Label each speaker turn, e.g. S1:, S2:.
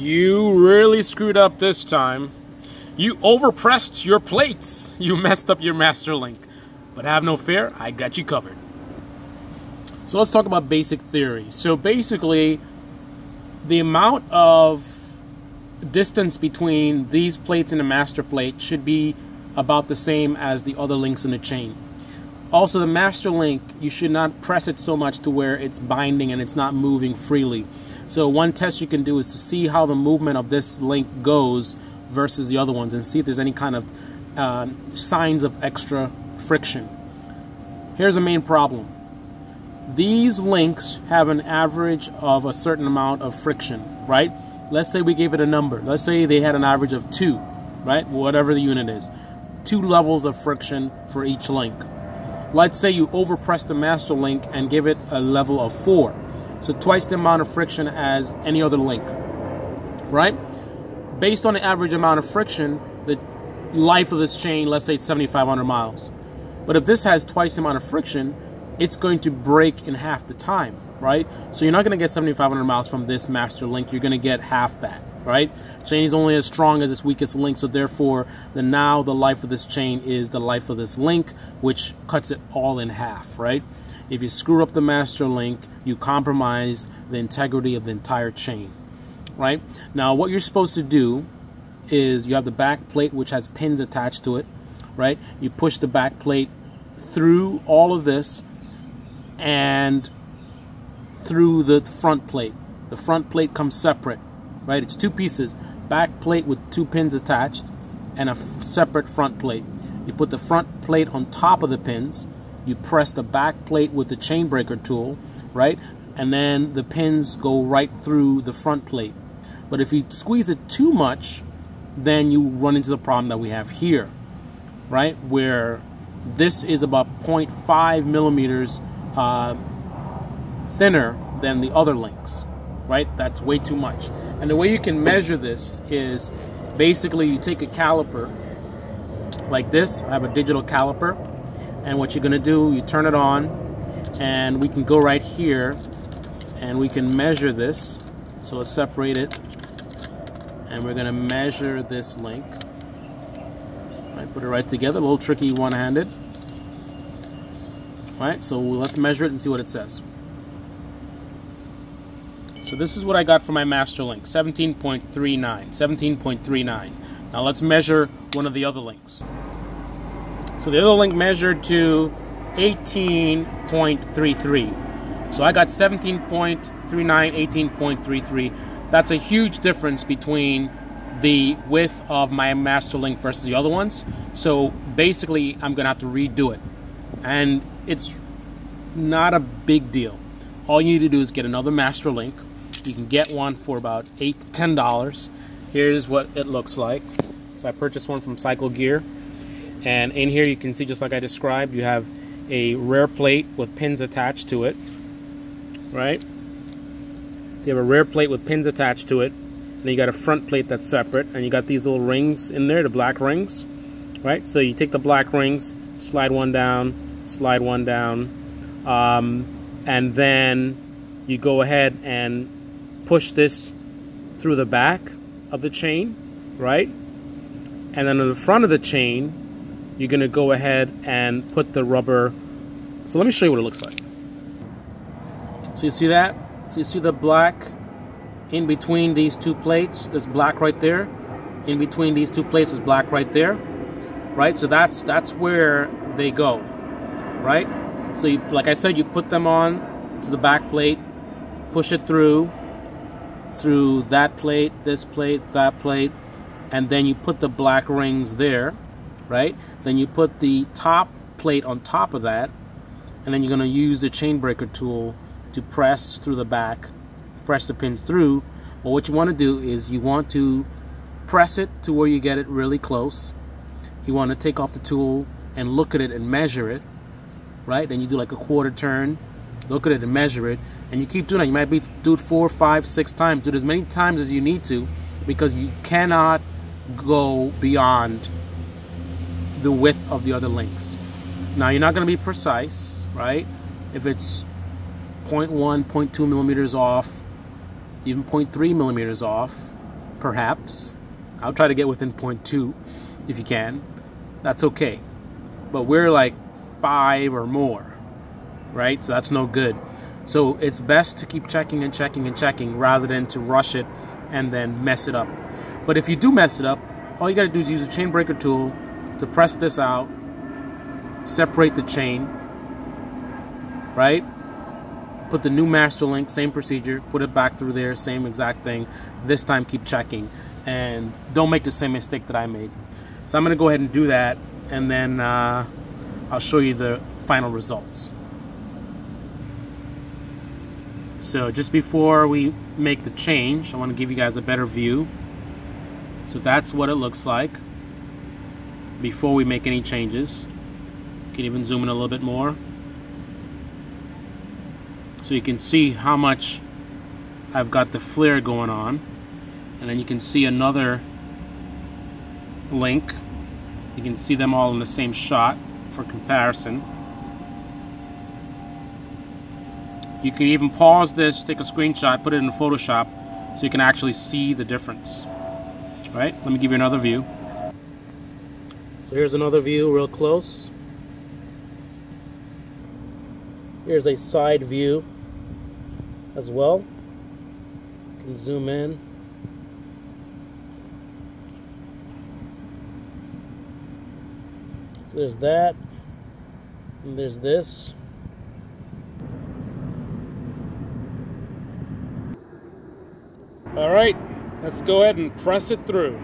S1: You really screwed up this time. You overpressed your plates. You messed up your master link. But have no fear, I got you covered. So let's talk about basic theory. So basically, the amount of distance between these plates and the master plate should be about the same as the other links in the chain. Also, the master link, you should not press it so much to where it's binding and it's not moving freely. So one test you can do is to see how the movement of this link goes versus the other ones and see if there's any kind of signs of extra friction. Here's the main problem. These links have an average of a certain amount of friction, right? Let's say we gave it a number. Let's say they had an average of 2, right? Whatever the unit is. 2 levels of friction for each link. Let's say you overpress the master link and give it a level of 4. So twice the amount of friction as any other link, right? Based on the average amount of friction, the life of this chain, let's say it's 7,500 miles. But if this has twice the amount of friction, it's going to break in half the time, right? So you're not going to get 7,500 miles from this master link. You're going to get half that, right? Chain is only as strong as its weakest link, so therefore, now the life of this chain is the life of this link, which cuts it all in half, right? If you screw up the master link, you compromise the integrity of the entire chain, right? Now, what you're supposed to do is you have the back plate, which has pins attached to it, right? You push the back plate through all of this and through the front plate. The front plate comes separate, right? It's 2 pieces, back plate with 2 pins attached and a separate front plate. You put the front plate on top of the pins, you press the back plate with the chain breaker tool, right? And then the pins go right through the front plate. But if you squeeze it too much, then you run into the problem that we have here, right? Where this is about 0.5 millimeters thinner than the other links, right? That's way too much. And the way you can measure this is basically you take a caliper like this. I have a digital caliper, and what you're going to do, you turn it on, and we can go right here and we can measure this. So let's separate it, and we're going to measure this link. Right, put it right together, a little tricky one-handed. Right, so let's measure it and see what it says. So this is what I got for my master link, 17.39. Now let's measure one of the other links. So the other link measured to 18.33. So I got 17.39, 18.33. That's a huge difference between the width of my master link versus the other ones. So basically I'm gonna have to redo it. And it's not a big deal. All you need to do is get another master link. You can get one for about $8 to $10. Here's what it looks like. So I purchased one from Cycle Gear. And in here you can see, just like I described, you have a rear plate with pins attached to it. Right? So you have a rear plate with pins attached to it. Then you got a front plate that's separate. And you got these little rings in there, the black rings. Right? So you take the black rings, slide one down, and then you go ahead and push this through the back of the chain, right? And then on the front of the chain, you're gonna go ahead and put the rubber. So let me show you what it looks like. So you see that? So you see the black in between these 2 plates? There's black right there. In between these 2 plates is black right there, right? So that's where they go, right? So you, like I said, you put them on to the back plate, push it through that plate, this plate, that plate, and then you put the black rings there, right? Then you put the top plate on top of that, and then you're going to use the chain breaker tool to press through the back, press the pins through. But what you want to do is you want to press it to where you get it really close. You want to take off the tool and look at it and measure it, right? Then you do like a quarter turn, look at it and measure it, and you keep doing it. You might do it 4, 5, 6 times. Do it as many times as you need to, because you cannot go beyond the width of the other links. Now you're not going to be precise, right? If it's 0.1, 0.2 millimeters off, even 0.3 millimeters off, perhaps. I'll try to get within 0.2 if you can. That's okay. But we're like 5 or more, right? So that's no good. So it's best to keep checking and checking and checking rather than to rush it and then mess it up. But if you do mess it up, all you got to do is use a chain breaker tool to press this out, separate the chain, right? Put the new master link, same procedure, put it back through there, same exact thing. This time keep checking and don't make the same mistake that I made. So I'm going to go ahead and do that, and then I'll show you the final results. So just before we make the change, I want to give you guys a better view. So that's what it looks like before we make any changes. You can even zoom in a little bit more, so you can see how much I've got the flare going on. And then you can see another link. You can see them all in the same shot for comparison. You can even pause this, take a screenshot, put it in Photoshop so you can actually see the difference. All right, let me give you another view. So here's another view real close. Here's a side view as well. You can zoom in. So there's that, and there's this. All right, let's go ahead and press it through.